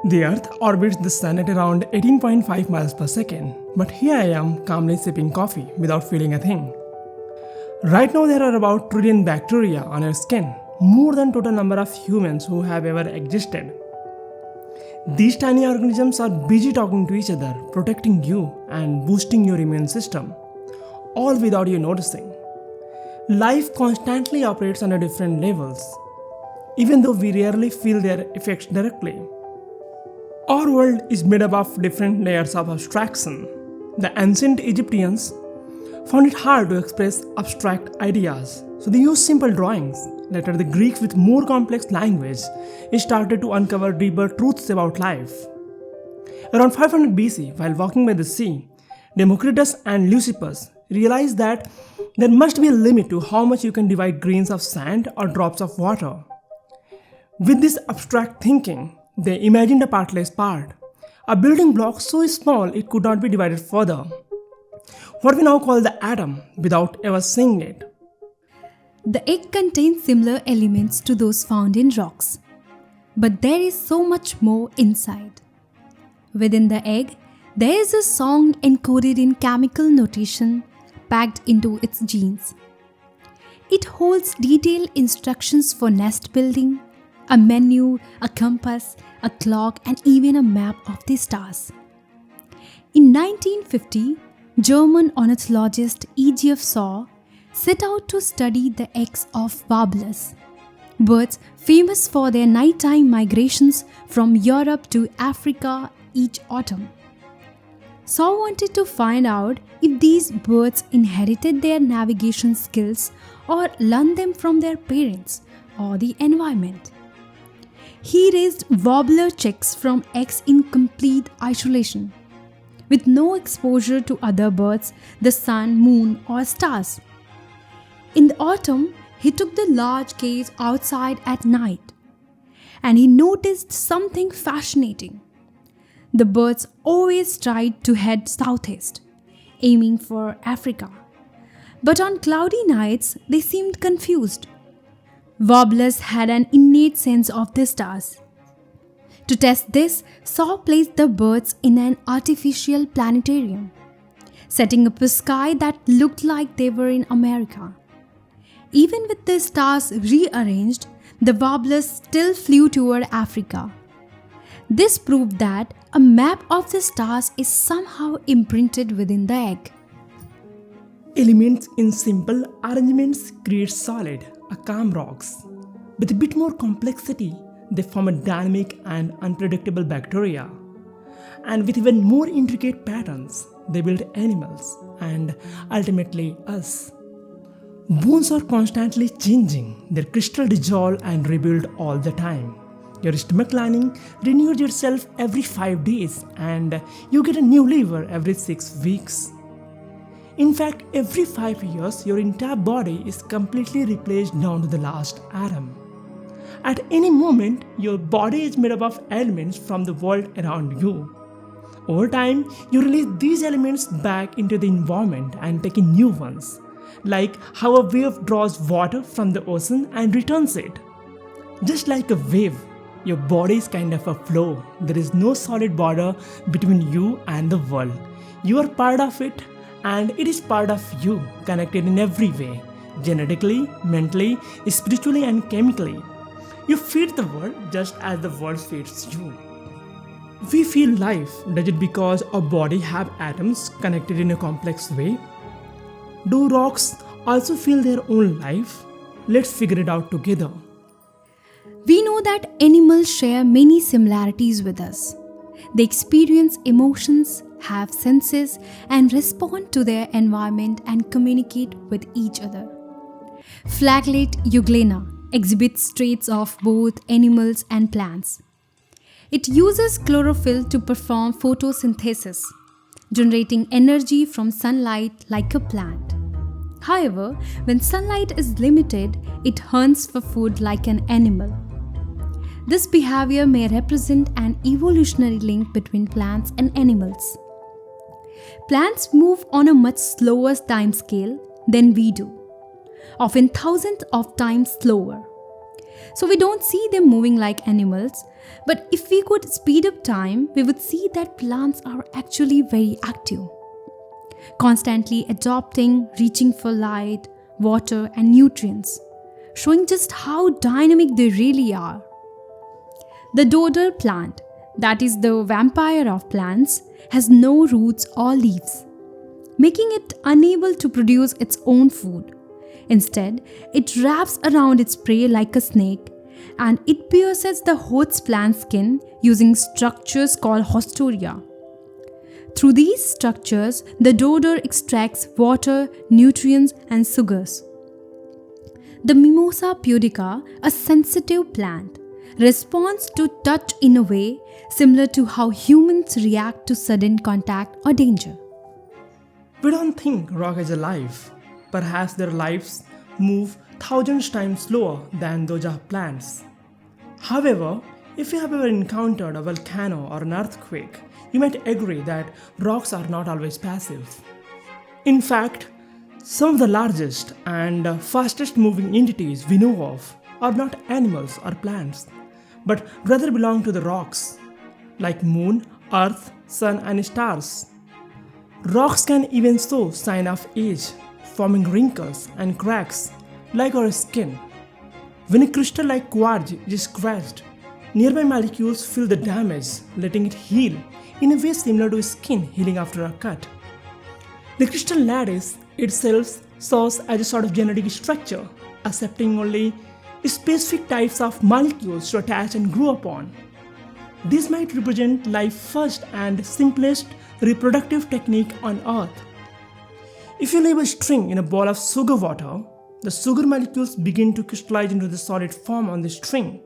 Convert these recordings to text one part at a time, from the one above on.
The Earth orbits the Sun at around 18.5 miles per second, but here I am calmly sipping coffee without feeling a thing. Right now there are about 1 trillion bacteria on our skin, more than total number of humans who have ever existed. These tiny organisms are busy talking to each other, protecting you and boosting your immune system, all without you noticing. Life constantly operates on different levels, even though we rarely feel their effects directly. Our world is made up of different layers of abstraction. The ancient Egyptians found it hard to express abstract ideas, so they used simple drawings. Later, the Greeks, with more complex language, started to uncover deeper truths about life. Around 500 BC, while walking by the sea, Democritus and Leucippus realized that there must be a limit to how much you can divide grains of sand or drops of water. With this abstract thinking, they imagined a partless part, a building block so small it could not be divided further. What we now call the atom, without ever seeing it. The egg contains similar elements to those found in rocks, but there is so much more inside. Within the egg, there is a song encoded in chemical notation packed into its genes. It holds detailed instructions for nest building, a menu, a compass, a clock, and even a map of the stars. In 1950, German ornithologist E.G.F. Saw set out to study the eggs of warblers, birds famous for their nighttime migrations from Europe to Africa each autumn. Saw wanted to find out if these birds inherited their navigation skills or learned them from their parents or the environment. He raised warbler chicks from eggs in complete isolation, with no exposure to other birds, the sun, moon, or stars. In the autumn, he took the large cage outside at night, and he noticed something fascinating. The birds always tried to head southeast, aiming for Africa. But on cloudy nights, they seemed confused. Warblers had an innate sense of the stars. To test this, Saw placed the birds in an artificial planetarium, setting up a sky that looked like they were in America. Even with the stars rearranged, the warblers still flew toward Africa. This proved that a map of the stars is somehow imprinted within the egg. Elements in simple arrangements create solid, calm rocks. With a bit more complexity, they form a dynamic and unpredictable bacteria. And with even more intricate patterns, they build animals and ultimately us. Bones are constantly changing, their crystal dissolve and rebuild all the time. Your stomach lining renews itself every 5 days and you get a new liver every 6 weeks. In fact, every 5 years, your entire body is completely replaced down to the last atom. At any moment, your body is made up of elements from the world around you. Over time, you release these elements back into the environment and take in new ones, like how a wave draws water from the ocean and returns it. Just like a wave, your body is kind of a flow. There is no solid border between you and the world. You are part of it, and it is part of you, connected in every way, genetically, mentally, spiritually, and chemically. You feed the world just as the world feeds you. We feel life, does it because our body have atoms connected in a complex way? Do rocks also feel their own life? Let's figure it out together. We know that animals share many similarities with us. They experience emotions, have senses, and respond to their environment and communicate with each other. Flagellate euglena exhibits traits of both animals and plants. It uses chlorophyll to perform photosynthesis, generating energy from sunlight like a plant. However, when sunlight is limited, it hunts for food like an animal. This behavior may represent an evolutionary link between plants and animals. Plants move on a much slower time scale than we do, often thousands of times slower. So we don't see them moving like animals. But if we could speed up time, we would see that plants are actually very active, constantly adapting, reaching for light, water, and nutrients, showing just how dynamic they really are. The dodder plant, that is the vampire of plants, has no roots or leaves, making it unable to produce its own food. Instead, it wraps around its prey like a snake, and it pierces the host plant's skin using structures called hostoria. Through these structures, the dodder extracts water, nutrients, and sugars. The Mimosa pudica, a sensitive plant, responds to touch in a way similar to how humans react to sudden contact or danger. We don't think rock is alive. Perhaps their lives move thousands times slower than those of plants. However, if you have ever encountered a volcano or an earthquake, you might agree that rocks are not always passive. In fact, some of the largest and fastest moving entities we know of are not animals or plants, but rather belong to the rocks, like moon, earth, sun, and stars. Rocks can even show signs of age, forming wrinkles and cracks like our skin. When a crystal like quartz is scratched, nearby molecules feel the damage, letting it heal in a way similar to skin healing after a cut. The crystal lattice itself serves as a sort of genetic structure, accepting only specific types of molecules to attach and grow upon. This might represent life's first and simplest reproductive technique on Earth. If you leave a string in a bowl of sugar water, the sugar molecules begin to crystallize into the solid form on the string.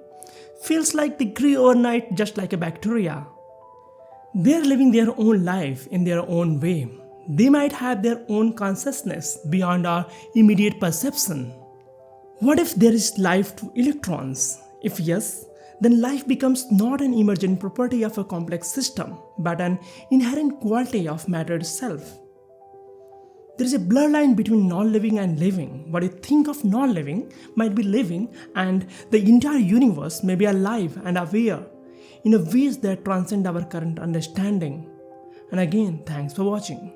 Feels like they grew overnight just like a bacteria. They are living their own life in their own way. They might have their own consciousness beyond our immediate perception. What if there is life to electrons? If yes, then life becomes not an emergent property of a complex system, but an inherent quality of matter itself. There is a blur line between non-living and living. What you think of non-living might be living, and the entire universe may be alive and aware in a ways that transcend our current understanding. And again, thanks for watching.